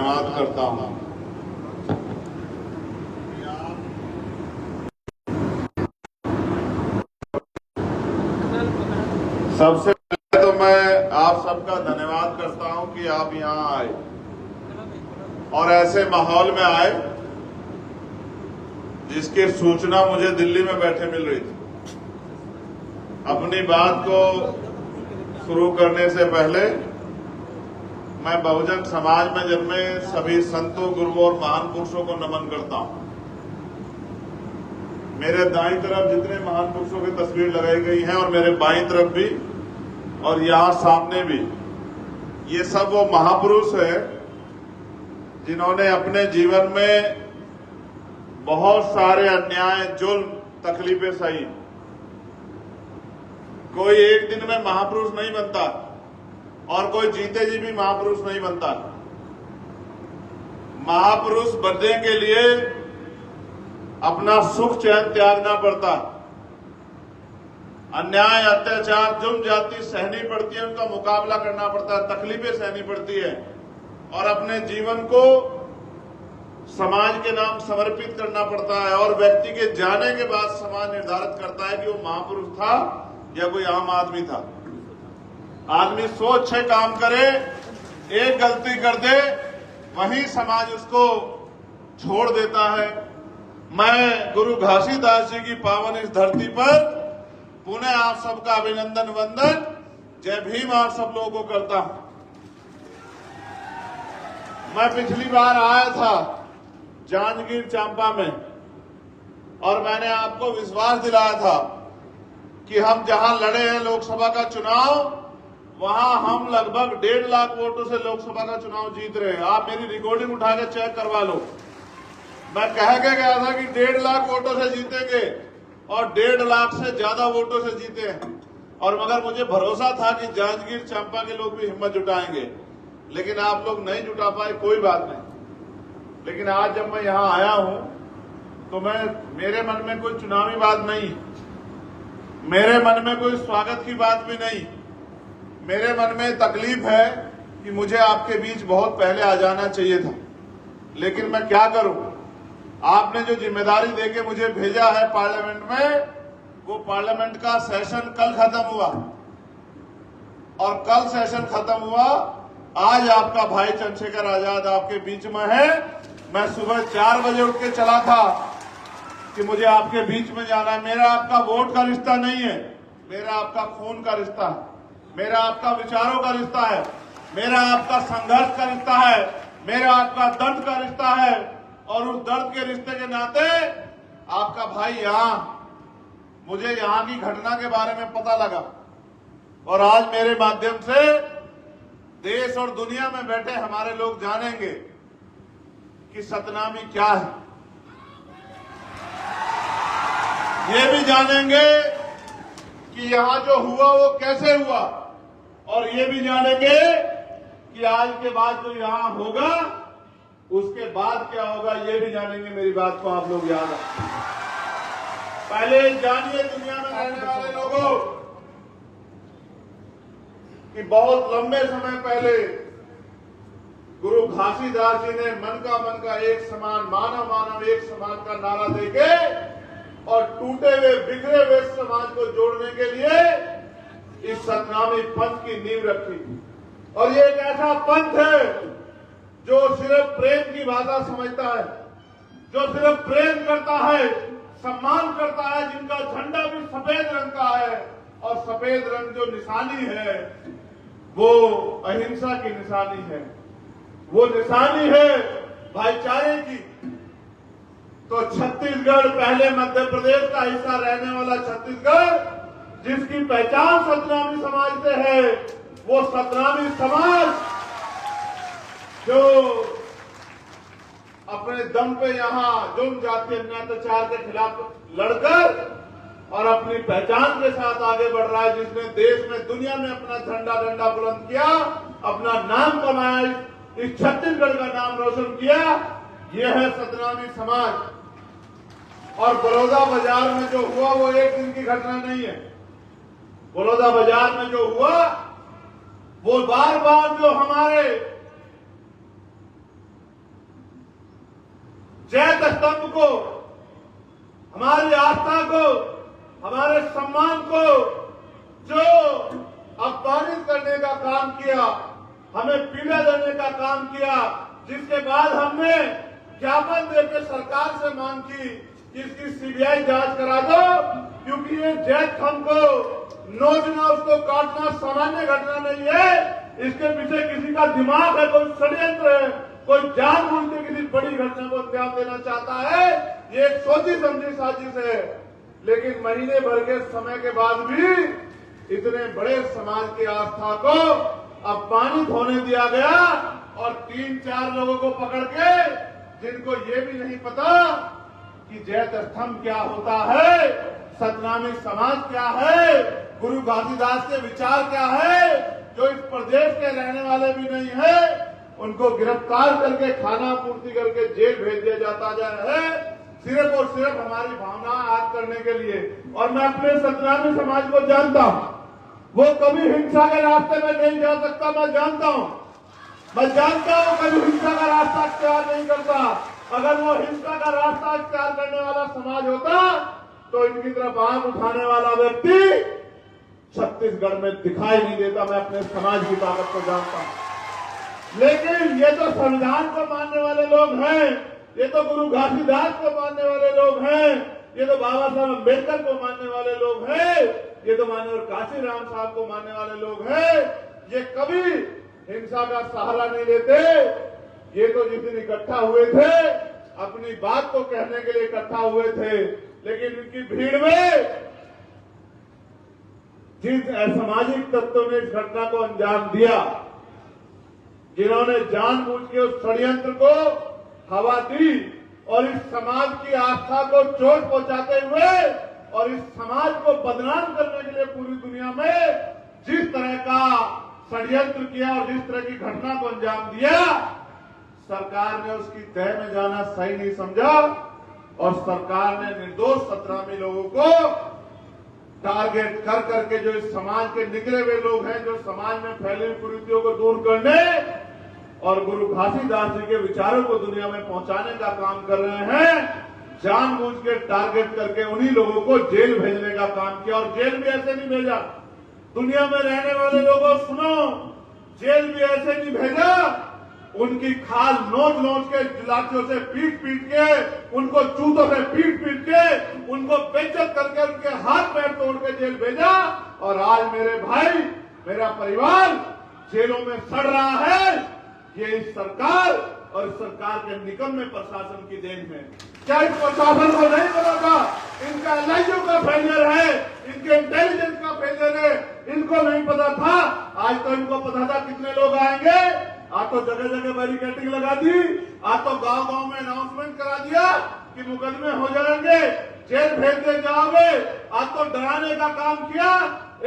धन्यवाद करता हूं। सबसे पहले तो मैं आप सबका धन्यवाद करता हूं कि आप यहां आए और ऐसे माहौल में आए जिसकी सूचना मुझे दिल्ली में बैठे मिल रही थी। अपनी बात को शुरू करने से पहले मैं बहुजन समाज में जन्मे सभी संतों, गुरुओं और महान पुरुषों को नमन करता हूं। मेरे दाईं तरफ जितने महान पुरुषों की तस्वीर लगाई गई हैं और मेरे बाईं तरफ भी और यहां सामने भी, ये सब वो महापुरुष है जिन्होंने अपने जीवन में बहुत सारे अन्याय, जुल्म, तकलीफें सही। कोई एक दिन में महापुरुष नहीं बनता और कोई जीते जी भी महापुरुष नहीं बनता। महापुरुष बनने के लिए अपना सुख चैन त्यागना पड़ता, अन्याय, अत्याचार, जुल्म, जाति सहनी पड़ती है, उनका मुकाबला करना पड़ता है, तकलीफें सहनी पड़ती है और अपने जीवन को समाज के नाम समर्पित करना पड़ता है। और व्यक्ति के जाने के बाद समाज निर्धारित करता है कि वो महापुरुष था या कोई आम आदमी था। आदमी 100 अच्छे काम करे, एक गलती कर दे, वहीं समाज उसको छोड़ देता है। मैं गुरु घासीदास जी की पावन इस धरती पर पुनः आप सबका अभिनंदन, वंदन, जय भीम आप सब लोगों को करता हूं। मैं पिछली बार आया था जांजगीर चांपा में और मैंने आपको विश्वास दिलाया था कि हम जहां लड़े हैं लोकसभा का चुनाव, वहां हम लगभग 1.5 लाख वोटों से लोकसभा का चुनाव जीत रहे हैं। आप मेरी रिकॉर्डिंग उठा के चेक करवा लो। मैं कह के गया था कि 1.5 लाख वोटों से जीतेंगे और 1.5 लाख से ज्यादा वोटों से जीते हैं। और मगर मुझे भरोसा था कि जांजगीर चांपा के लोग भी हिम्मत जुटाएंगे, लेकिन आप लोग नहीं जुटा पाए, कोई बात नहीं। लेकिन आज जब मैं यहां आया हूं तो मेरे मन में कोई चुनावी बात नहीं, मेरे मन में कोई स्वागत की बात भी नहीं। मेरे मन में तकलीफ है कि मुझे आपके बीच बहुत पहले आ जाना चाहिए था, लेकिन मैं क्या करूं। आपने जो जिम्मेदारी देके मुझे भेजा है पार्लियामेंट में, वो पार्लियामेंट का सेशन कल खत्म हुआ और कल सेशन खत्म हुआ। आज आपका भाई चंद्रशेखर आजाद आपके बीच में है। मैं सुबह 4 बजे उठ के चला था कि मुझे आपके बीच में जाना है। मेरा आपका वोट का रिश्ता नहीं है, मेरा आपका खून का रिश्ता है, मेरा आपका विचारों का रिश्ता है, मेरा आपका संघर्ष का रिश्ता है, मेरा आपका दर्द का रिश्ता है। और उस दर्द के रिश्ते के नाते आपका भाई मुझे यहां की घटना के बारे में पता लगा और आज मेरे माध्यम से देश और दुनिया में बैठे हमारे लोग जानेंगे कि सतनामी क्या है। ये भी जानेंगे कि यहां जो हुआ वो कैसे हुआ और ये भी जानेंगे कि आज के बाद जो यहां होगा उसके बाद क्या होगा, ये भी जानेंगे। मेरी बात को आप लोग याद रखें। पहले जानिए दुनिया में रहने वाले लोगों कि बहुत लंबे समय पहले गुरु घासीदास जी ने मन का एक समान, मानव मानव एक समान का नारा देके और टूटे हुए, बिखरे हुए समाज को जोड़ने के लिए इस सतनामी पंथ की नींव रखी। और ये एक ऐसा पंथ है जो सिर्फ प्रेम की भाषा समझता है, जो सिर्फ प्रेम करता है, सम्मान करता है, जिनका झंडा भी सफेद रंग का है और सफेद रंग जो निशानी है वो अहिंसा की निशानी है, वो निशानी है भाईचारे की। तो छत्तीसगढ़, पहले मध्य प्रदेश का हिस्सा रहने वाला छत्तीसगढ़, जिसकी पहचान सतनामी समाज से है, वो सतनामी समाज जो अपने दम पे यहां जुल्म, जाति, अन्याय, अत्याचार के खिलाफ लड़कर और अपनी पहचान के साथ आगे बढ़ रहा है, जिसने देश में, दुनिया में अपना झंडा डंडा बुलंद किया, अपना नाम कमाया, इस छत्तीसगढ़ का नाम रोशन किया। यह है सतनामी समाज। और बड़ौदा बाजार में जो हुआ वो एक दिन की घटना नहीं है। बड़ौदा बाजार में जो हुआ, वो बार बार जो हमारे जैत स्तंभ को, हमारी आस्था को, हमारे सम्मान को जो अपमानित करने का काम किया, हमें पीड़ा देने का काम किया, जिसके बाद हमने ज्ञापन देकर सरकार से मांग की कि इसकी सीबीआई जांच करा दो, क्योंकि ये जैत स्तंभ को नोचना, उसको काटना सामान्य घटना नहीं है। इसके पीछे किसी का दिमाग है, कोई षड्यंत्र है, कोई जानबूझ के किसी बड़ी घटना को अंजाम देना चाहता है। ये एक सोची समझी साजिश है। लेकिन महीने भर के समय के बाद भी इतने बड़े समाज की आस्था को अपमानित होने दिया गया और 3-4 लोगों को पकड़ के, जिनको ये भी नहीं पता कि जैत स्तंभ क्या होता है, सतनामी समाज क्या है, गुरु घासीदास के विचार क्या है, जो इस प्रदेश के रहने वाले भी नहीं है, उनको गिरफ्तार करके खाना पूर्ति करके जेल भेज दिया जाता है, सिर्फ और सिर्फ हमारी भावना आग करने के लिए। और मैं अपने सतनामी समाज को जानता हूं, वो कभी हिंसा के रास्ते में नहीं जा सकता। मैं जानता हूं कभी हिंसा का रास्ता इख्तियार नहीं करता। अगर वो हिंसा का रास्ता इख्तियार करने वाला समाज होता तो इनकी तरफ आंख उठाने वाला व्यक्ति छत्तीसगढ़ में दिखाई नहीं देता। मैं अपने समाज की ताकत को जानता हूं। लेकिन ये तो संविधान को मानने वाले लोग हैं, ये तो गुरु घासीदास को मानने वाले लोग हैं, ये तो बाबा साहब अम्बेडकर को मानने वाले लोग हैं, ये तो माननीय काशीराम साहब को मानने वाले लोग हैं। ये कभी हिंसा का सहारा नहीं लेते। ये तो जिस दिन इकट्ठा हुए थे अपनी बात को कहने के लिए इकट्ठा हुए थे, लेकिन इनकी भीड़ में जिन असामाजिक तत्वों ने इस घटना को अंजाम दिया, जिन्होंने जानबूझ के उस षड्यंत्र को हवा दी और इस समाज की आस्था को चोट पहुंचाते हुए और इस समाज को बदनाम करने के लिए पूरी दुनिया में जिस तरह का षड्यंत्र किया और जिस तरह की घटना को अंजाम दिया, सरकार ने उसकी तह में जाना सही नहीं समझा और सरकार ने निर्दोष सतनामी लोगों को टारगेट कर करके, जो इस समाज के निकले हुए लोग हैं, जो समाज में फैली हुई कुरीतियों को दूर करने और गुरु घासीदास जी के विचारों को दुनिया में पहुंचाने का काम कर रहे हैं, जानबूझ के टारगेट करके उन्हीं लोगों को जेल भेजने का काम किया। और जेल भी ऐसे नहीं भेजा, दुनिया में रहने वाले लोगों सुनो, जेल भी ऐसे नहीं भेजा, उनकी खाल नोच नोच के, लाठियों से पीट पीट के, उनको जूतों से पीट पीट के, उनको बेइज्जत करके उनके हाथ पैर तोड़ के जेल भेजा। और आज मेरे भाई, मेरा परिवार जेलों में सड़ रहा है। ये इस सरकार और इस सरकार के निकम्मे प्रशासन की देन है। क्या इस प्रशासन को नहीं पता था? इनका एलआईयू का फेलियर है, इनके इंटेलिजेंस का फेलियर है, इनको नहीं पता था। आज तो इनको पता था कितने लोग आएंगे। आज तो जगह जगह बैरिकेडिंग लगा दी, आज तो गांव गांव में अनाउंसमेंट करा दिया कि मुकदमे हो जाएंगे, जेल भेज दे जाओगे। आज तो डराने का काम किया।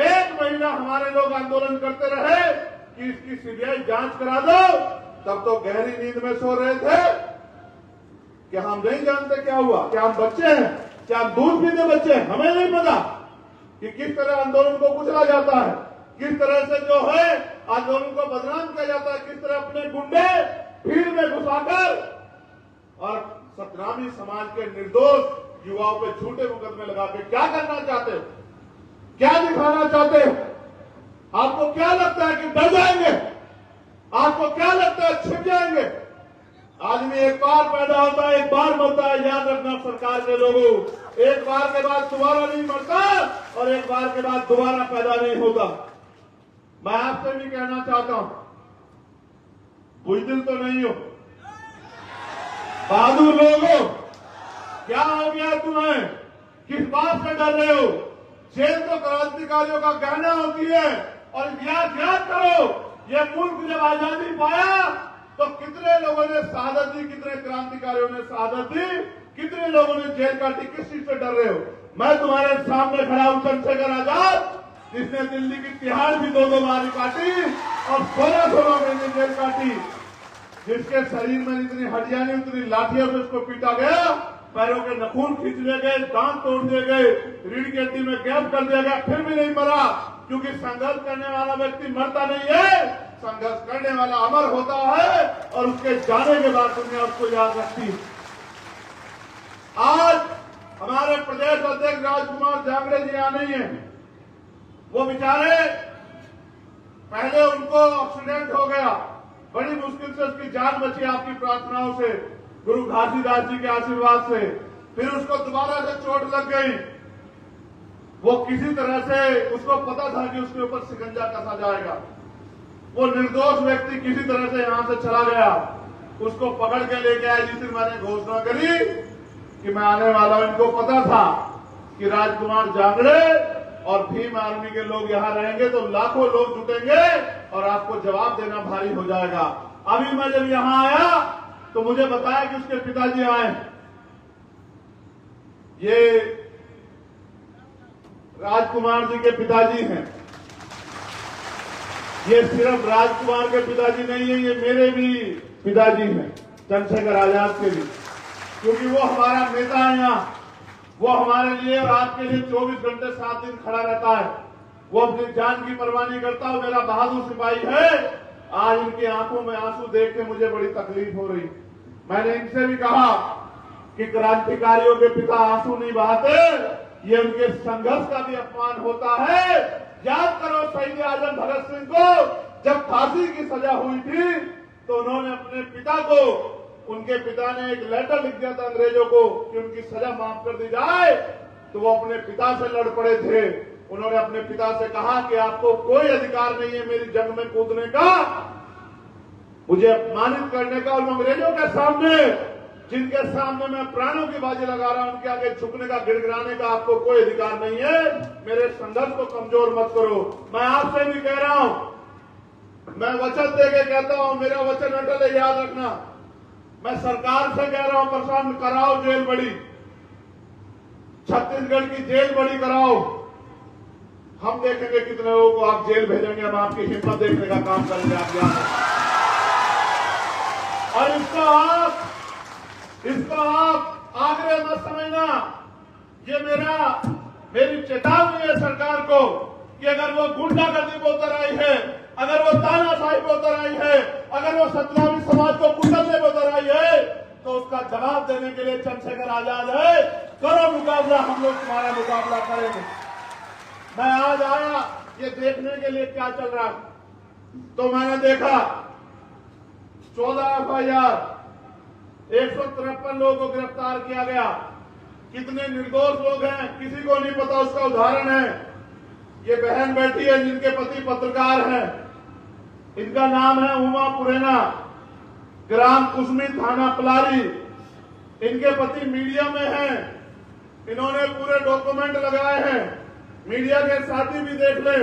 1 महीना हमारे लोग आंदोलन करते रहे कि इसकी सीबीआई जांच करा दो, तब तो गहरी नींद में सो रहे थे कि हम नहीं जानते क्या हुआ, क्या हम बच्चे हैं, क्या हम दूध पीते बच्चे हैं। हमें नहीं पता कि किस तरह आंदोलन को कुचला जाता है, किस तरह से जो है आंदोलन को बदनाम किया जाता है, किस तरह अपने गुंडे भीड़ में घुसाकर और सतनामी समाज के निर्दोष युवाओं पे झूठे मुकदमे लगा के क्या करना चाहते हो, क्या दिखाना चाहते हो? आपको क्या लगता है कि डर जाएंगे? आपको क्या लगता है छिप जाएंगे? आदमी एक बार पैदा होता है, एक बार मरता है। याद रखना सरकार के लोगों, एक बार के बाद दोबारा नहीं मरता और एक बार के बाद दोबारा पैदा नहीं होता। मैं आपसे भी कहना चाहता हूं, बुजदिल तो नहीं हो, बहादुर लोगों, क्या हो गया तुम्हें? किस बात से डर रहे हो? जेल तो क्रांतिकारियों का गहना होती है। और इतिहास याद करो, यह मुल्क जब आजादी पाया तो कितने लोगों ने शहादत दी, कितने क्रांतिकारियों ने शहादत दी, कितने लोगों ने जेल काटी। किस चीज से डर रहे हो? मैं तुम्हारे सामने खड़ा हूं, चंद्रशेखर आजाद, जिसने दिल्ली की तिहाड़ भी 2-2 बार काटी और 16-16 महीने जेल काटी, जिसके शरीर में जितनी हड्डियां नहीं उतनी लाठियों से उसको पीटा गया, पैरों के नखून खींच लिए गए, दांत तोड़ दिए गए, रीढ़ की हड्डी में गैप कर दिया गया, फिर भी नहीं मरा। क्योंकि संघर्ष करने वाला व्यक्ति मरता नहीं है, संघर्ष करने वाला अमर होता है और उसके जाने के बाद दुनिया उसको याद रखती है। आज हमारे प्रदेश अध्यक्ष राजकुमार जांगड़े जी यहाँ नहीं है। वो बेचारे पहले उनको एक्सीडेंट हो गया, बड़ी मुश्किल से उसकी जान बची आपकी प्रार्थनाओं से, गुरु घासीदास जी के आशीर्वाद से। फिर उसको दोबारा से चोट लग गई। वो किसी तरह से उसको पता था कि उसके ऊपर शिकंजा कसा जाएगा। वो निर्दोष व्यक्ति किसी तरह से यहां से चला गया। उसको पकड़ के लेके आए। जिस दिन मैंने घोषणा करी कि मैं आने वाला हूं, इनको पता था कि राजकुमार जांगड़े और भीम आर्मी के लोग यहां रहेंगे तो लाखों लोग जुटेंगे और आपको जवाब देना भारी हो जाएगा। अभी मैं जब यहां आया तो मुझे बताया कि उसके पिताजी आए। ये राजकुमार जी के पिताजी हैं। ये सिर्फ राजकुमार के पिताजी नहीं है, ये मेरे भी पिताजी हैं, चंद्रशेखर आजाद के भी, क्योंकि वो हमारा नेता है यहाँ। वो हमारे लिए और आपके लिए 24 घंटे 7 दिन खड़ा रहता है। वो अपनी जान की परवाह नहीं करता। वो मेरा बहादुर सिपाही है। आज इनकी आंखों में आंसू देख के मुझे बड़ी तकलीफ हो रही। मैंने इनसे भी कहा कि क्रांतिकारियों के पिता आंसू नहीं बहाते, ये उनके संघर्ष का भी अपमान होता है। याद करो शहीद आजम भगत सिंह को जब फांसी की सजा हुई थी तो उन्होंने अपने पिता को, उनके पिता ने एक लेटर लिख दिया था अंग्रेजों को कि उनकी सजा माफ कर दी जाए, तो वो अपने पिता से लड़ पड़े थे। उन्होंने अपने पिता से कहा कि आपको कोई अधिकार नहीं है मेरी जंग में कूदने का, मुझे अपमानित करने का। उन अंग्रेजों के सामने, जिनके सामने मैं प्राणों की बाजी लगा रहा हूं, उनके आगे झुकने का, गिड़गिड़ाने का आपको कोई अधिकार नहीं है। मेरे संघर्ष को कमजोर मत करो। मैं आपसे भी कह रहा हूं, मैं वचन देके कहता हूं, मेरा वचन अटल है, याद रखना। मैं सरकार से कह रहा हूं, प्रशासन कराओ जेल बड़ी, छत्तीसगढ़ की जेल बड़ी कराओ। हम देखेंगे कितने लोगों को आप जेल भेजेंगे। हम आपकी हिम्मत देखने का काम करेंगे आप यहाँ। और इसको आप आग्रह मत समझना। ये मेरी चेतावनी है सरकार को कि अगर वो गुंडागर्दी पे उतर आई है, अगर वो तानाशाही पे उतर आई है, अगर वो सतनामी समाज को कुचलने पे उतर आई है, तो उसका जवाब देने के लिए चंद्रशेखर आजाद है। करो मुकाबला, हम लोग तुम्हारा मुकाबला करेंगे। मैं आज आया ये देखने के लिए क्या चल रहा, तो मैंने देखा 14 FIR, 153 लोगों को गिरफ्तार किया गया। कितने निर्दोष लोग हैं किसी को नहीं पता। उसका उदाहरण है ये बहन बैठी है जिनके पति पत्रकार हैं। इनका नाम है उमा पुरेना, ग्राम कुसमी, थाना पलारी। इनके पति मीडिया में हैं। इन्होंने पूरे डॉक्यूमेंट लगाए हैं, मीडिया के साथी भी देख ले।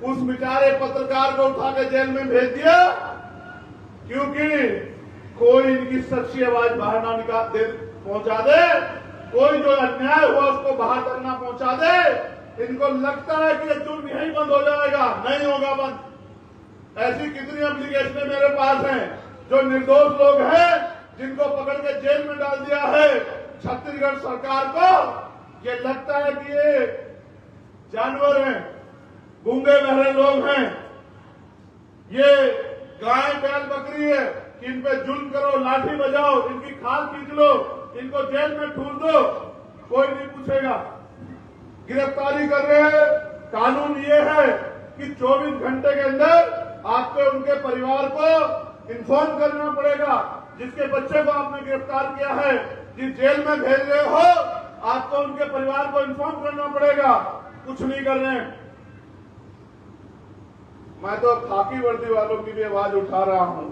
उस बेचारे पत्रकार को उठा के जेल में भेज दिया क्योंकि कोई इनकी सच्ची आवाज बाहर ना पहुंचा दे, कोई जो अन्याय हुआ उसको बाहर तक ना पहुंचा दे। इनको लगता है कि ये जुर्म यहीं बंद हो जाएगा, नहीं होगा बंद। ऐसी कितनी एप्लीकेशन मेरे पास हैं जो निर्दोष लोग हैं जिनको पकड़ के जेल में डाल दिया है। छत्तीसगढ़ सरकार को ये लगता है कि ये जानवर हैं, गूंगे बहरे लोग हैं, ये गाय बैल बकरी है कि इन पे जुल्म करो, लाठी बजाओ, इनकी खाल खींच लो, इनको जेल में ठूर दो, कोई नहीं पूछेगा। गिरफ्तारी कर रहे हैं। कानून ये है कि 24 घंटे के अंदर आपको उनके परिवार को इन्फॉर्म करना पड़ेगा। जिसके बच्चे को आपने गिरफ्तार किया है, जिस जेल में भेज रहे हो, आपको उनके परिवार को इन्फॉर्म करना पड़ेगा। कुछ नहीं कर रहे हैं। मैं तो खाकी वर्दी वालों की भी आवाज उठा रहा हूं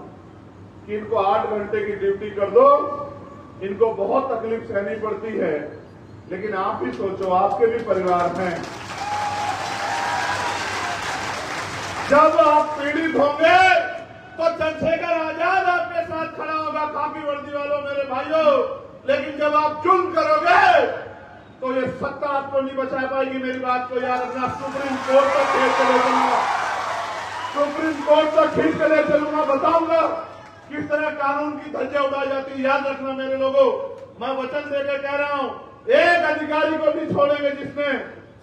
कि इनको 8 घंटे की ड्यूटी कर दो। इनको बहुत तकलीफ सहनी पड़ती है, लेकिन आप भी सोचो, आपके भी परिवार हैं। जब आप पीड़ित होंगे तो चंद्रशेखर आजाद आपके साथ खड़ा होगा, खाकी वर्दी वालों मेरे भाइयों। लेकिन जब आप जुल्म करोगे तो ये सत्ता आपको नहीं बचा पाएगी। मेरी बात को याद रखना। सुप्रीम कोर्ट तक खींच के ले चलूंगा, सुप्रीम कोर्ट तक खींच के ले चलूंगा, बताऊंगा किस तरह कानून की धज्जियां उड़ाई जाती है। याद रखना मेरे लोगों, मैं वचन देकर कह रहा हूं, एक अधिकारी को नहीं छोड़ेंगे जिसने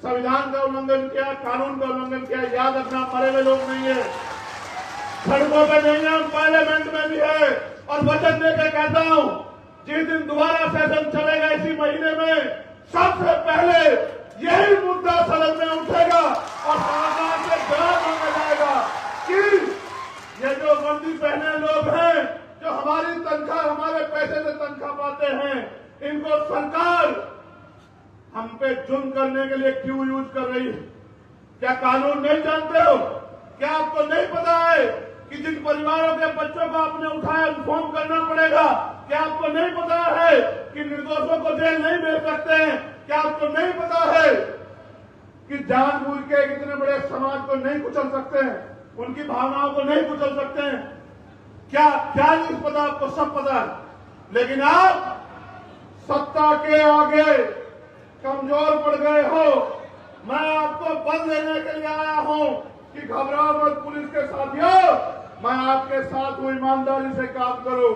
संविधान का उल्लंघन किया, कानून का उल्लंघन किया। याद रखना, मरे हुए लोग नहीं है, सड़कों पे नहीं है, पार्लियामेंट में भी है। और वचन देकर कहता हूं जिस दिन दोबारा सेशन चलेगा इसी महीने में, सबसे पहले यही मुद्दा सदन में उठेगा और सरकार से जवाब मांगा जाएगा कि ये जो वर्दी पहने लोग हैं, जो हमारी तनख्वाह, हमारे पैसे से तनख्वाह पाते हैं, इनको सरकार हम पे जुल्म करने के लिए क्यों यूज कर रही है? क्या कानून नहीं जानते हो? क्या आपको नहीं पता है कि जिन परिवारों के बच्चों को आपने उठाया इन्फॉर्म करना पड़ेगा? क्या आपको नहीं पता है कि निर्दोषों को जेल नहीं भेज सकते हैं? क्या आपको नहीं पता है कि जानबूझ के इतने बड़े समाज को नहीं कुचल सकते हैं, उनकी भावनाओं को नहीं कुचल सकते हैं? क्या क्या नहीं पता? आपको सब पता है, लेकिन आप सत्ता के आगे कमजोर पड़ गए हो। मैं आपको बल देने के लिए आया हूं कि घबराओ मत पुलिस के साथियों, मैं आपके साथ हूं, ईमानदारी से काम करो।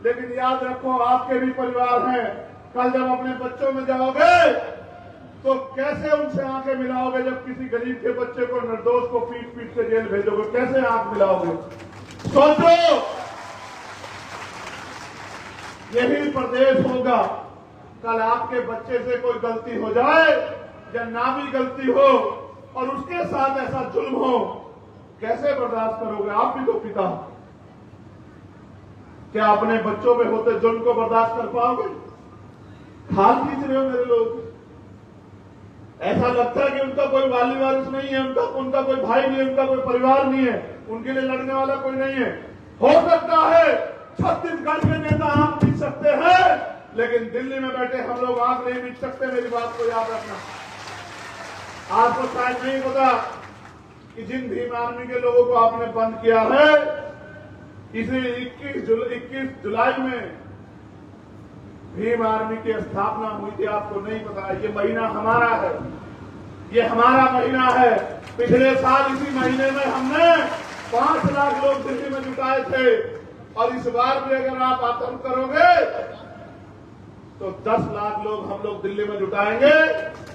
लेकिन याद रखो, आपके भी परिवार हैं। कल जब अपने बच्चों में जाओगे तो कैसे उनसे आंखें मिलाओगे? जब किसी गरीब के बच्चे को, निर्दोष को पीट पीट के जेल भेजोगे, कैसे आंख मिलाओगे? सोचो, यही प्रदेश होगा। कल आपके बच्चे से कोई गलती हो जाए या ना भी गलती हो और उसके साथ ऐसा जुल्म हो, कैसे बर्दाश्त करोगे? आप भी तो पिता हो। क्या अपने बच्चों पे होते जुल्म को बर्दाश्त कर पाओगे? खाल खींच रहे हो मेरे लोग। ऐसा लगता है कि उनका कोई वाली वारिस नहीं है, उनका कोई भाई नहीं है, उनका कोई परिवार नहीं है, उनके लिए लड़ने वाला कोई नहीं है। हो सकता है छत्तीसगढ़ के नेता आंख बीच सकते हैं, लेकिन दिल्ली में बैठे हम लोग आंख नहीं बीच सकते। मेरी बात को याद रखना। आपको शायद नहीं पता कि जिन भीम आर्मी के लोगों को आपने बंद किया है, इसी 21 जुलाई में भीम आर्मी की स्थापना हुई थी। आपको नहीं पता? ये महीना हमारा है, ये हमारा महीना है। पिछले साल इसी महीने में हमने 5 लाख लोग दिल्ली में जुटाए थे, और इस बार भी अगर आप आतंक करोगे तो 10 लाख लोग हम लोग दिल्ली में जुटाएंगे।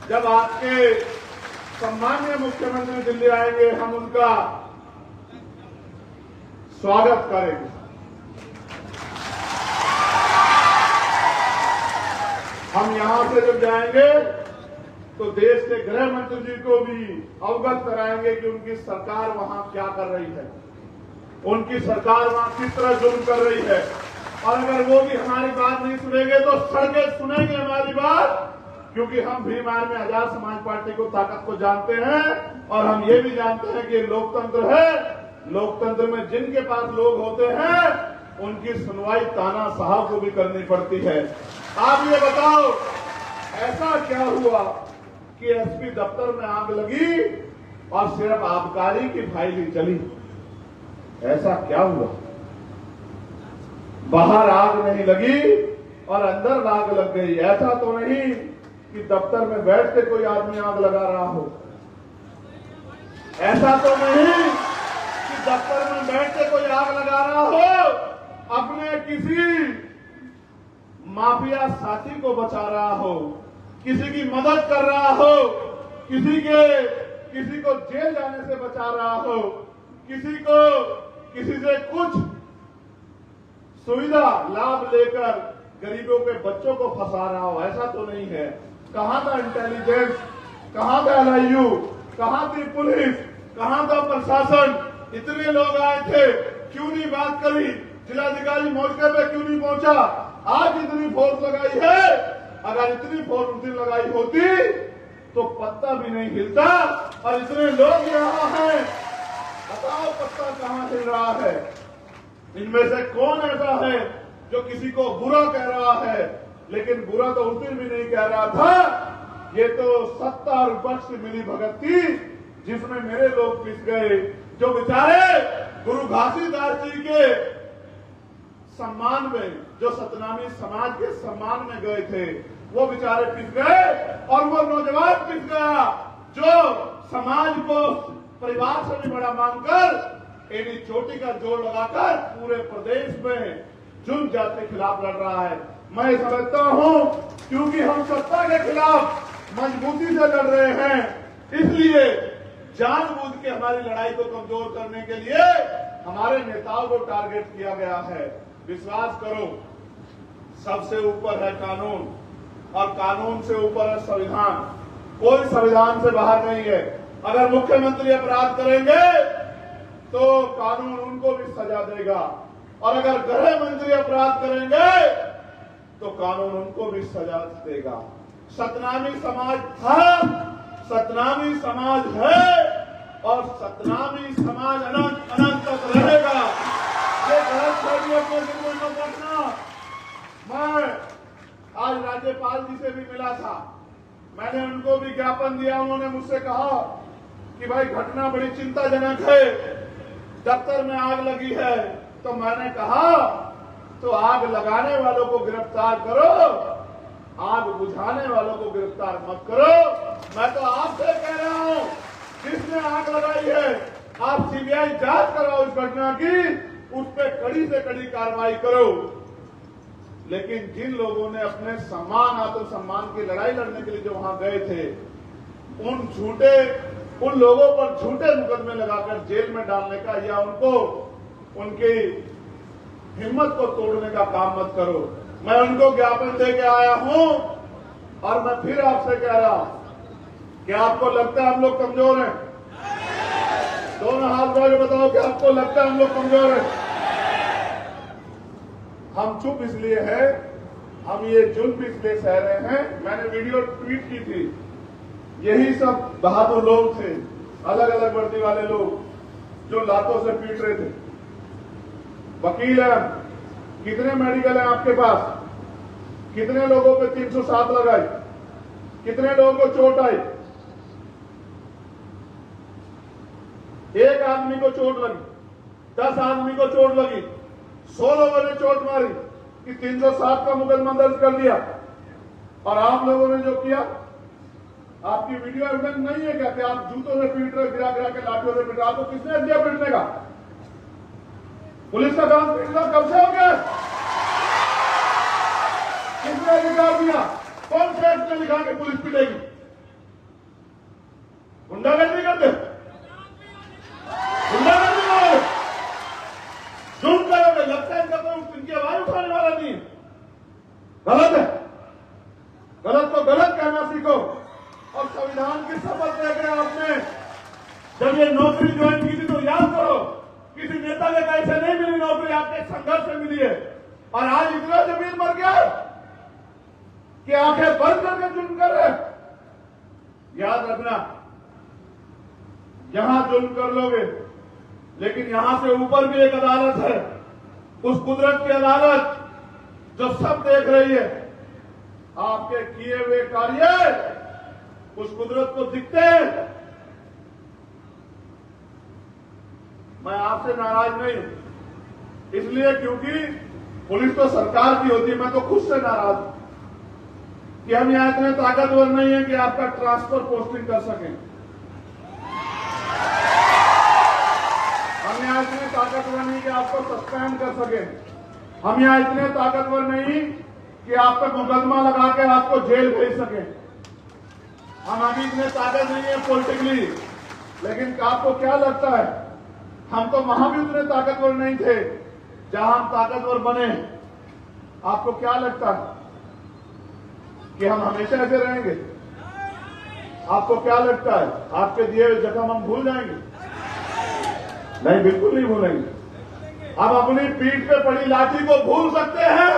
जब आपके सम्माननीय मुख्यमंत्री दिल्ली आएंगे, हम उनका स्वागत करेंगे। हम यहां से जब जाएंगे तो देश के गृह मंत्री जी को भी अवगत कराएंगे कि उनकी सरकार वहां क्या कर रही है, उनकी सरकार वहां किस तरह जुल्म कर रही है। और अगर वो भी हमारी बात नहीं सुनेंगे तो सड़कें सुनेंगे हमारी बात, क्योंकि हम भीम आर्मी आजाद समाज पार्टी को, ताकत को जानते हैं। और हम ये भी जानते हैं कि ये लोकतंत्र है। लोकतंत्र में जिनके पास लोग होते हैं उनकी सुनवाई तानाशाह को भी करनी पड़ती है। आप ये बताओ, ऐसा क्या हुआ कि एसपी दफ्तर में आग लगी और सिर्फ आबकारी की फाइल ही चली? ऐसा क्या हुआ? बाहर आग नहीं लगी और अंदर आग लग गई। ऐसा तो नहीं कि दफ्तर में बैठ के कोई आदमी आग लगा रहा हो। ऐसा तो नहीं कि दफ्तर में बैठ के कोई आग लगा रहा हो, अपने किसी माफिया साथी को बचा रहा हो, किसी की मदद कर रहा हो, किसी को जेल जाने से बचा रहा हो, किसी से कुछ सुविधा लाभ लेकर गरीबों के बच्चों को फंसा रहा हो। ऐसा तो नहीं है। कहां था इंटेलिजेंस? कहां था LIU? कहां थी पुलिस? कहां था प्रशासन? इतने लोग आए थे, क्यों नहीं बात करी? जिलाधिकारी मौके पे क्यों नहीं पहुंचा? आज इतनी फोर्स लगाई है, अगर इतनी फोर्स उस दिन लगाई होती तो पत्ता भी नहीं हिलता। और इतने लोग यहाँ हैं, बताओ पत्ता कहां हिल रहा है? इनमें से कौन ऐसा है जो किसी को बुरा कह रहा है? लेकिन बुरा तो उस दिन भी नहीं कह रहा था। ये तो सत्ता और विपक्ष की मिली भगत थी, जिसमें मेरे लोग पिस गए। जो बेचारे गुरु घासीदास जी के सम्मान में, जो सतनामी समाज के सम्मान में गए थे, वो बेचारे पिस गए। और वो नौजवान पिस गया जो समाज को परिवार से भी बड़ा मानकर एडी चोटी का जोड़ लगाकर पूरे प्रदेश में जुल्म जाति के खिलाफ लड़ रहा है। मैं समझता हूं क्योंकि हम सत्ता के खिलाफ मजबूती से लड़ रहे हैं, इसलिए जानबूझ के हमारी लड़ाई को कमजोर करने के लिए हमारे नेताओं को टारगेट किया गया है। विश्वास करो, सबसे ऊपर है कानून और कानून से ऊपर है संविधान। कोई संविधान से बाहर नहीं है। अगर मुख्यमंत्री अपराध करेंगे तो कानून उनको भी सजा देगा और अगर गृह मंत्री अपराध करेंगे तो कानून उनको भी सजा देगा। सतनामी समाज था, सतनामी समाज है और सतनामी समाज अनंत अनंत तक रहेगा। ये गलतफहमी अपने दिल में रखना। मैं आज राज्यपाल जी से भी मिला था, मैंने उनको भी ज्ञापन दिया। उन्होंने मुझसे कहा कि भाई घटना बड़ी चिंताजनक है, दफ्तर में आग लगी है। तो मैंने कहा तो आग लगाने वालों को गिरफ्तार करो, आग बुझाने वालों को गिरफ्तार मत करो। मैं तो आपसे कह रहा हूं, जिसने आग लगाई है आप सीबीआई जांच कराओ इस घटना की, उस पर कड़ी से कड़ी कार्रवाई करो। लेकिन जिन लोगों ने अपने सम्मान आत्मसम्मान की लड़ाई लड़ने के लिए जो वहां गए थे, उन लोगों पर झूठे मुकदमे लगाकर जेल में डालने का या उनकी हिम्मत को तोड़ने का काम मत करो। मैं उनको ज्ञापन दे के आया हूं और मैं फिर आपसे कह रहा हूं कि आपको लगता है हम लोग कमजोर हैं? दोनों हाथ जोड़ के बताओ कि आपको लगता है हम लोग कमजोर हैं? हम चुप इसलिए है, हम ये जुल्म इसलिए सह रहे हैं। मैंने वीडियो ट्वीट की थी, यही सब बहादुर लोग थे, अलग अलग वर्दी वाले लोग जो लातों से पीट रहे थे। वकील है, कितने मेडिकल हैं आपके पास? कितने लोगों पे 307 लगाई? कितने लोगों को चोट आई? एक आदमी को चोट लगी, 10 आदमी को चोट लगी, 100 लोगों ने चोट मारी कि 307 का मुकदमा दर्ज कर दिया। और आप लोगों ने जो किया, आपकी वीडियो एविडेंस नहीं है क्या कि आप जूतों से पीट रहे, गिरा गिरा के लाठियों से पीट रहे? आपको किसने दिया पीटने का? पुलिस का काम पीटना कब से हो गया? किसने अधिकार दिया? कौन से एक्ट में लिखा कि पुलिस पीटेगी? गुंडागर्दी करते, गुंडागर्दी करोगे, जुल्म करोगे, लगता है इनका कोई इनकी आवाज उठाने वाला नहीं है। गलत है, गलत को गलत कहना सीखो। और संविधान की शपथ लेकर आपने जब ये नौकरी ज्वाइन की थी तो याद करो, किसी नेता के कैसे नहीं मिली नौकरी, आपके संघर्ष से मिली है। और आज इतना जमीन मर गया कि आंखें बंद करके जुल्म कर रहे। याद रखना, यहां जुल्म कर लोगे, लेकिन यहां से ऊपर भी एक अदालत है, उस कुदरत की अदालत जो सब देख रही है। आपके किए हुए कार्य उस कुदरत को दिखते हैं। मैं आपसे नाराज नहीं हूं, इसलिए क्योंकि पुलिस तो सरकार की होती है। मैं तो खुद से नाराज हूं कि हम यहां इतने ताकतवर नहीं है कि आपका ट्रांसफर पोस्टिंग कर सकें। हम यहां इतने ताकतवर नहीं कि आपको सस्पेंड कर सकें। हम यहां इतने ताकतवर नहीं कि आप पे मुकदमा लगा के आपको जेल भेज सकें। हम अभी इतने ताकत नहीं है पॉलिटिकली, लेकिन आपको क्या लगता है हम तो वहां भी उतने ताकतवर नहीं थे जहां हम ताकतवर बने। आपको क्या लगता है कि हम हमेशा ऐसे रहेंगे? आपको क्या लगता है आपके दिए हुए जख्म हम भूल जाएंगे? नहीं, बिल्कुल नहीं भूलेंगे। हम अपनी पीठ पे पड़ी लाठी को भूल सकते हैं,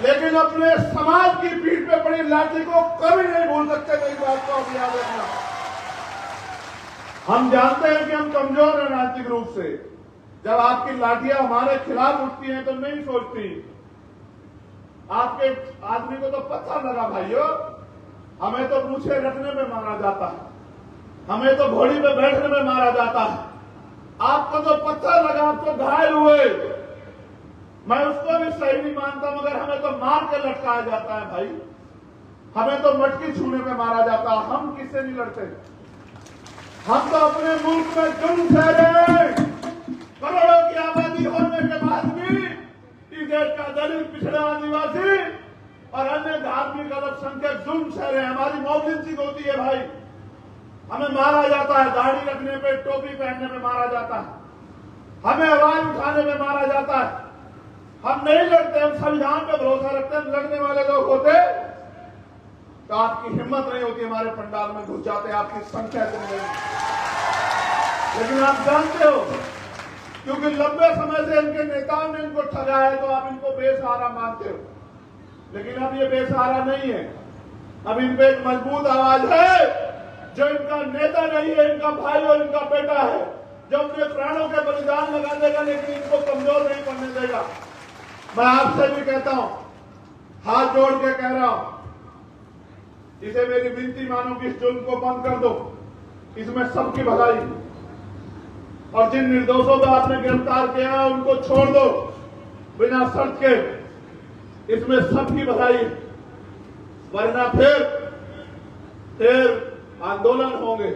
लेकिन अपने समाज की पीठ पे पड़ी लाठी को कभी नहीं भूल सकते। मेरी बात को आप याद रखना। हम जानते हैं कि हम कमजोर हैं राजनीतिक रूप से। जब आपकी लाठियां हमारे खिलाफ उठती हैं तो नहीं सोचती। आपके आदमी को तो पत्थर लगा भाइयों, हमें तो मूछे रखने में मारा जाता है, हमें तो घोड़ी पे बैठने में मारा जाता है। आपको तो पत्थर लगा, आप तो घायल हुए। मैं उसको भी सही नहीं मानता, मगर हमें तो मार के लटकाया जाता है भाई। हमें तो मटकी छूने में मारा जाता है। हम किससे नहीं लड़ते? हम तो अपने मुल्क में जुल्म सह रहे हैं। करोड़ों की आबादी होने के बाद भी इस देश का दलित, पिछड़ा, आदिवासी और अन्य धार्मिक अल्पसंख्यक जुल्म सह रहे हैं। हमारी मौलिक होती है भाई, हमें मारा जाता है, दाढ़ी रखने पे, टोपी पहनने में मारा जाता है, हमें आवाज उठाने में मारा जाता है। हम नहीं लड़ते, हम संविधान पे भरोसा रखते हैं। लड़ने वाले लोग होते तो आपकी हिम्मत नहीं होती, हमारे पंडाल में घुस जाते, आपकी संख्या इतनी नहीं। लेकिन आप जानते हो, क्योंकि लंबे समय से इनके नेताओं ने इनको ठगाया है, तो आप इनको बेसहारा मानते हो। लेकिन अब ये बेसहारा नहीं है, अब इन पे एक मजबूत आवाज है, जो इनका नेता नहीं है, इनका भाई और इनका बेटा है, जो अपने प्राणों के बलिदान लगा देगा, लेकिन इनको कमजोर नहीं पड़ने देगा। मैं आपसे भी कहता हूं, हाथ जोड़ के कह रहा हूं, इसे मेरी विनती मानो कि इस जुल्म को बंद कर दो। इसमें सबकी भलाई, और जिन निर्दोषों को आपने गिरफ्तार किया है उनको छोड़ दो बिना शर्त के। इसमें सबकी भलाई, वरना फिर आंदोलन होंगे।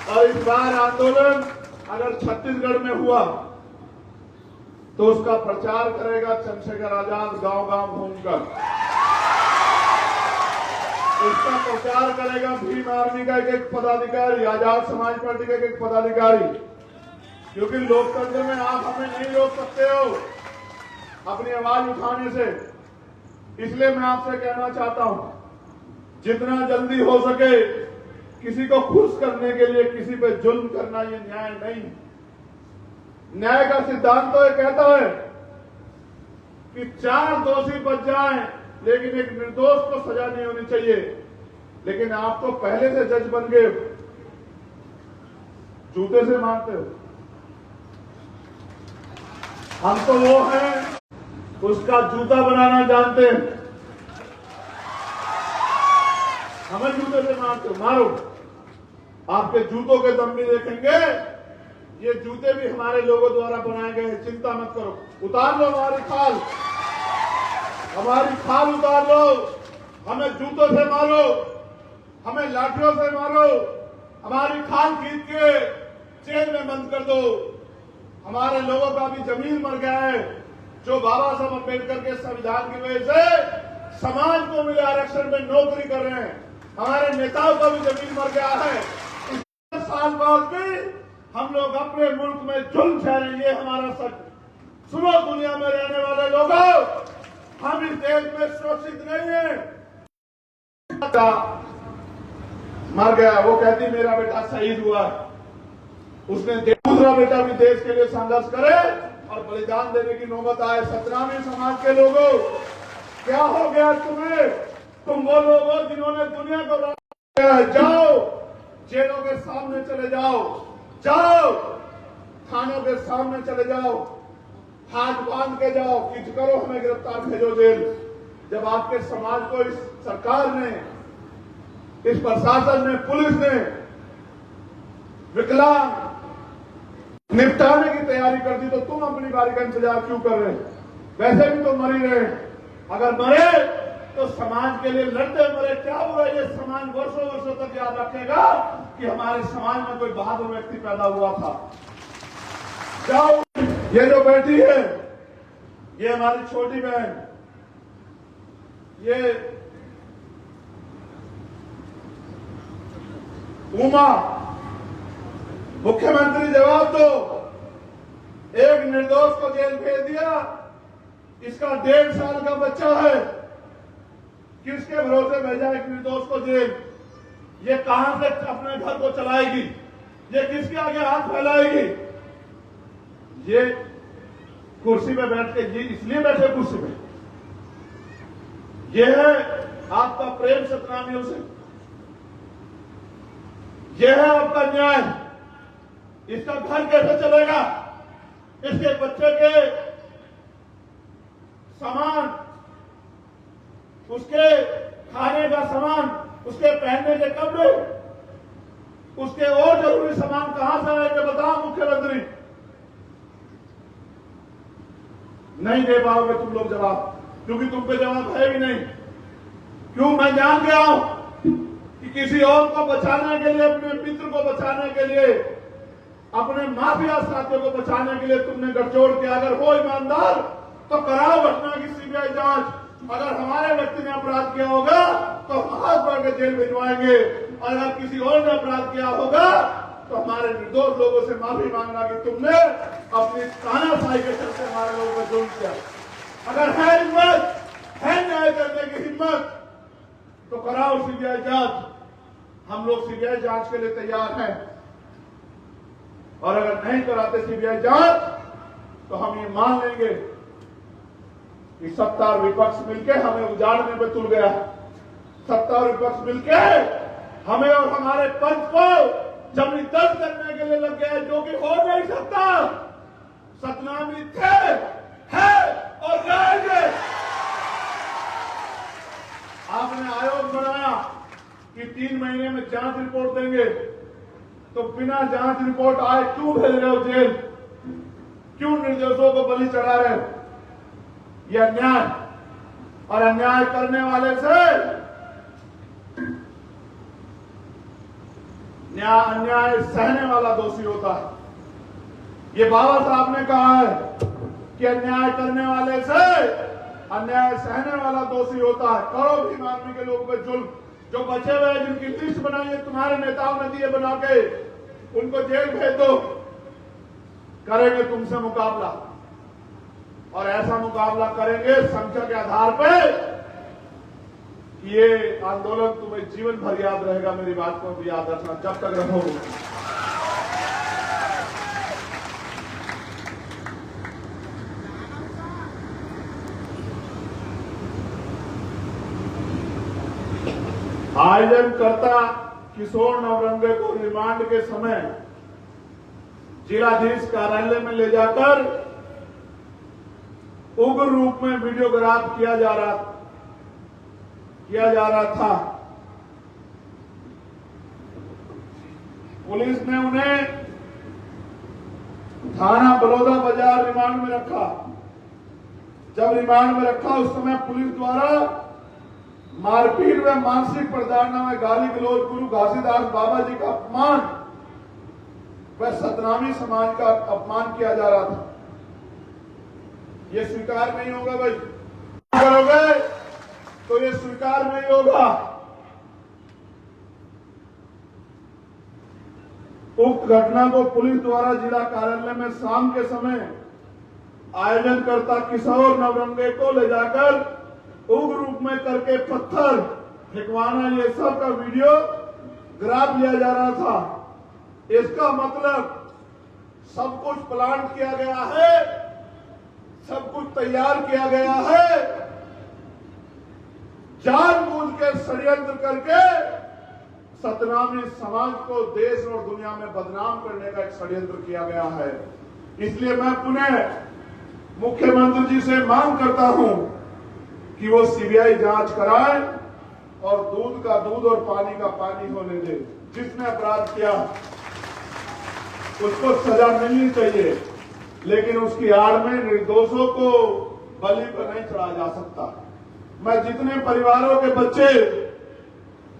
और इस बार आंदोलन अगर छत्तीसगढ़ में हुआ तो उसका प्रचार करेगा चंद्रशेखर आजाद गांव-गांव घूमकर। उसका प्रचार करेगा भीम आर्मी का एक पदाधिकारी, आजाद समाज पार्टी का एक पदाधिकारी। क्योंकि लोकतंत्र में आप हमें नहीं रोक सकते हो अपनी आवाज उठाने से। इसलिए मैं आपसे कहना चाहता हूं, जितना जल्दी हो सके किसी को खुश करने के लिए किसी पे जुल्म करना ये न्याय नहीं। न्याय का सिद्धांत तो ये कहता है कि 4 दोषी बच जाएं, लेकिन एक निर्दोष को सजा नहीं होनी चाहिए। लेकिन आप तो पहले से जज बन गए, जूते से मारते हो। हम तो वो हैं, उसका जूता बनाना जानते हैं। हमें जूते से मारते हो, मारो। आपके जूतों के दम भी देखेंगे। ये जूते भी हमारे लोगों द्वारा बनाए गए हैं, चिंता मत करो। उतार लो हमारी खाल उतार लो। हमें जूतों से मारो, हमें लाठियों से मारो, हमारी खाल खींच के जेल में बंद कर दो। हमारे लोगों का भी जमीन मर गया है, जो बाबा साहब अम्बेडकर के संविधान की वजह से समाज को मिले आरक्षण में नौकरी कर रहे हैं। हमारे नेताओं का भी जमीन मर गया है। 10 साल बाद भी हम लोग अपने मुल्क में जुल्म सह रहे हैं, ये हमारा सच। सुनो दुनिया में रहने वाले लोगों, हम इस देश में सुरक्षित नहीं है। मर गया, वो कहती मेरा बेटा शहीद हुआ। उसने दूसरा बेटा भी देश के लिए संघर्ष करे और बलिदान देने की नौबत आए। सतनामी समाज के लोगों, क्या हो गया तुम्हें? तुम वो लोग हो जिन्होंने दुनिया को जाओ, जेलों के सामने चले जाओ, थानों के सामने चले जाओ, हाथ बांध के जाओ कि करो हमें गिरफ्तार भेजो जेल। जब आपके समाज को इस सरकार ने, इस प्रशासन ने, पुलिस ने विकलांग निपटाने की तैयारी कर दी, तो तुम अपनी बारी का इंतजार क्यों कर रहे हैं? वैसे भी तो मर ही रहे। अगर मरे तो समाज के लिए लड़ते मरे। क्या हुआ? ये समाज वर्षों तक याद रखेगा कि हमारे समाज में कोई बहादुर व्यक्ति पैदा हुआ था। जाओ, ये जो बैठी है, ये हमारी छोटी बहन, ये उमा। मुख्यमंत्री जवाब दो। एक निर्दोष को जेल भेज दिया, इसका 1.5 साल का बच्चा है, किसके भरोसे भेजा एक निर्दोष को जेल? ये कहां से अपने घर को चलाएगी? ये किसके आगे हाथ फैलाएगी? ये कुर्सी पे बैठ के, ये इसलिए बैठे कुर्सी पे, ये है आपका प्रेम सतनामियों से, ये है आपका न्याय। इसका घर कैसे चलेगा? इसके बच्चे के सामान, उसके खाने का सामान, उसके पहनने के कपड़े, उसके और जरूरी सामान कहां से आएंगे? बताओ मुख्यमंत्री। नहीं दे पाओगे तुम लोग जवाब, क्योंकि तुम पे जवाब है भी नहीं। क्यों? मैं जान गया हूं कि किसी और को बचाने के लिए, अपने मित्र को बचाने के लिए, अपने माफिया साथियों को बचाने के लिए तुमने गठजोड़ किया। अगर हो ईमानदार तो कराओ घटना की सीबीआई जांच। अगर हमारे व्यक्ति ने अपराध किया होगा तो हम हाथ बढ़ के जेल भिजवाएंगे, और अगर किसी और ने अपराध किया होगा तो हमारे निर्दोष लोगों से माफी मांगना कि तुमने अपनी तानाशाही के चलते हमारे लोगों को जुल्म किया। अगर है हिम्मत, है न्याय करने की हिम्मत, तो कराओ सीबीआई जांच। हम लोग सीबीआई जांच के लिए तैयार हैं, और अगर नहीं कराते सीबीआई जांच तो हम ये मान लेंगे कि सत्ता और विपक्ष मिलकर हमें उजाड़ने पे तुल गया है। सत्ता और विपक्ष मिलकर हमें और हमारे पंथ को जमीन दर्द करने के लिए लग गया है, जो कि हो नहीं सकता। सतनामी थे, है और रहेंगे। आपने आयोग बनाया कि 3 महीने में जांच रिपोर्ट देंगे, तो बिना जांच रिपोर्ट आए क्यों भेज रहे हो जेल? क्यों निर्दोषों को बलि चढ़ा रहे हो? यह अन्याय, और अन्याय करने वाले से अन्याय सहने वाला दोषी होता है। ये बाबा साहब ने कहा है कि अन्याय करने वाले से अन्याय सहने वाला दोषी होता है। करो भीम आर्मी के लोगों पे जुल्म, जो बचे हुए जिनकी लिस्ट बनाई है तुम्हारे नेताओं ने दिए बना के, उनको जेल भेज दो। करेंगे तुमसे मुकाबला, और ऐसा मुकाबला करेंगे संख्या के आधार पे। ये आंदोलन तुम्हें जीवन भर याद रहेगा। मेरी बात को भी याद रखना जब तक रहोगे। आयोजनकर्ता किशोर नवरंगे को रिमांड के समय जिलाधीश कार्यालय में ले जाकर उग्र रूप में वीडियोग्राफ किया जा रहा था। पुलिस ने उन्हें थाना बलौदा बाजार रिमांड में रखा। जब रिमांड में रखा उस समय पुलिस द्वारा मारपीट व मानसिक प्रताड़ना में गाली गलौज, गुरु घासीदास बाबा जी का अपमान व सतनामी समाज का अपमान किया जा रहा था। ये स्वीकार नहीं होगा भाई। करोगे तो ये स्वीकार नहीं होगा। उक्त घटना को पुलिस द्वारा जिला कार्यालय में शाम के समय आयोजनकर्ता किशोर नवरंगे को ले जाकर उग्र रूप में करके पत्थर फेंकवाना, ये सब का वीडियो ग्राफ लिया जा रहा था। इसका मतलब सब कुछ प्लान किया गया है, सब कुछ तैयार किया गया है। जानबूझ के षड्यंत्र करके सतनामी समाज को देश और दुनिया में बदनाम करने का एक षड्यंत्र किया गया है। इसलिए मैं पुनः मुख्यमंत्री जी से मांग करता हूं कि वो सीबीआई जांच कराए और दूध का दूध और पानी का पानी होने दे। जिसने अपराध किया उसको सजा मिलनी चाहिए, लेकिन उसकी आड़ में निर्दोषों को बलि पर नहीं चढ़ा जा सकता। मैं जितने परिवारों के बच्चे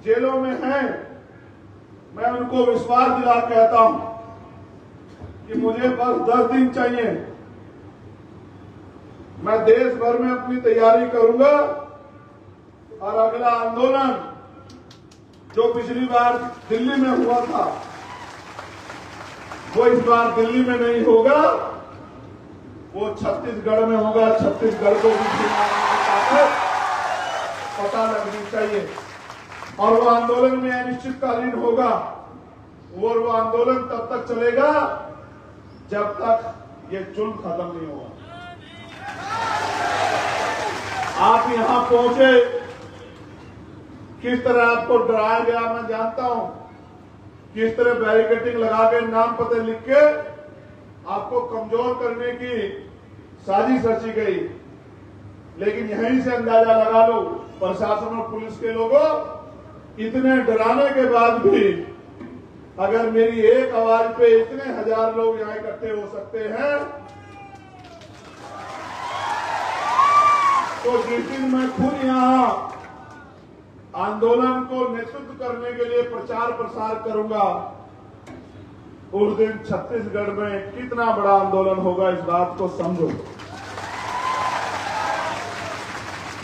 जेलों में हैं, मैं उनको विश्वास दिला कहता हूं कि मुझे बस 10 दिन चाहिए। मैं देश भर में अपनी तैयारी करूंगा, और अगला आंदोलन जो पिछली बार दिल्ली में हुआ था वो इस बार दिल्ली में नहीं होगा, वो छत्तीसगढ़ में होगा। छत्तीसगढ़ को भी पता लगनी चाहिए, और वो आंदोलन में अनिश्चितकालीन होगा। वो आंदोलन तब तक चलेगा जब तक ये जुल्म खत्म नहीं होगा। आप यहां पहुंचे, किस तरह आपको डराया गया मैं जानता हूं। किस तरह बैरिकेडिंग लगा के नाम पते लिख के आपको कमजोर करने की साजिश रची गई। लेकिन यहीं से अंदाजा लगा लो, प्रशासन और पुलिस के लोगों, इतने डराने के बाद भी अगर मेरी एक आवाज पे इतने हजार लोग यहां इकट्ठे हो सकते हैं, तो जिस दिन मैं खुद यहां आंदोलन को नेतृत्व करने के लिए प्रचार प्रसार करूंगा, उस दिन छत्तीसगढ़ में कितना बड़ा आंदोलन होगा, इस बात को समझो।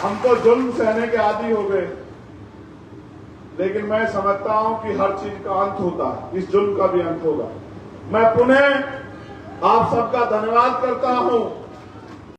हम तो जुल्म सहने के आदी हो गए। लेकिन मैं समझता हूं कि हर चीज का अंत होता है, इस जुल्म का भी अंत होगा। मैं पुनः आप सबका धन्यवाद करता हूं